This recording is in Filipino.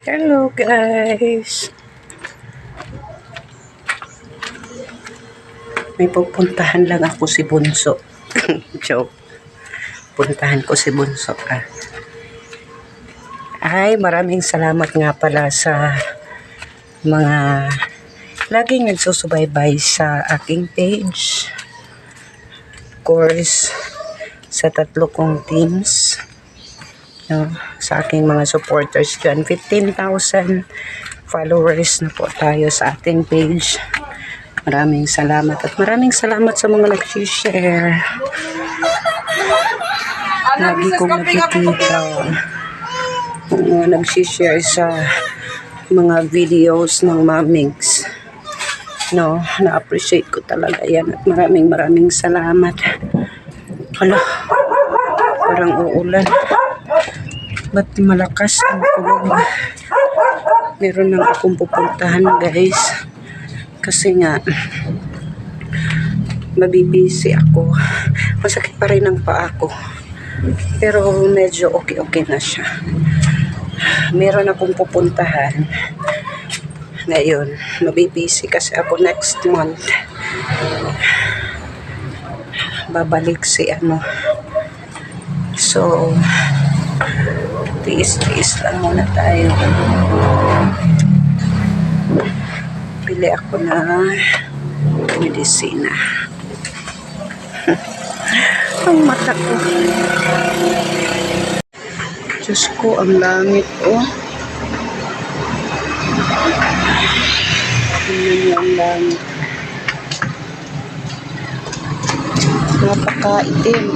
Hello guys! May pupuntahan lang ako si Bunso. Joke. Puntahan ko si Bunso. Ay, maraming salamat nga pala sa mga laging nagsusubaybay sa aking page. Of course, sa 3 kong teams. Sa aking mga supporters dyan. 15,000 followers na po tayo sa ating page. Maraming salamat. At maraming salamat sa mga nag-share. Lagi kong nakikita mga nag-share sa mga videos ng Mamigs. Na-appreciate ko talaga yan. At maraming salamat. Hala, parang uulan. Ba't malakas ang kulog? Meron lang akong pupuntahan guys. Kasi nga, mabibisi ako. Masakit pa rin ang paa ko. Pero medyo okay na siya. Meron akong pupuntahan. Ngayon, mabibisi kasi ako next month. Babalik si So, tiis lang muna tayo. Bili ako ng medisina. Ang mata ko. Diyos ko, ang langit, Tingnan ang langit. Napakaitim.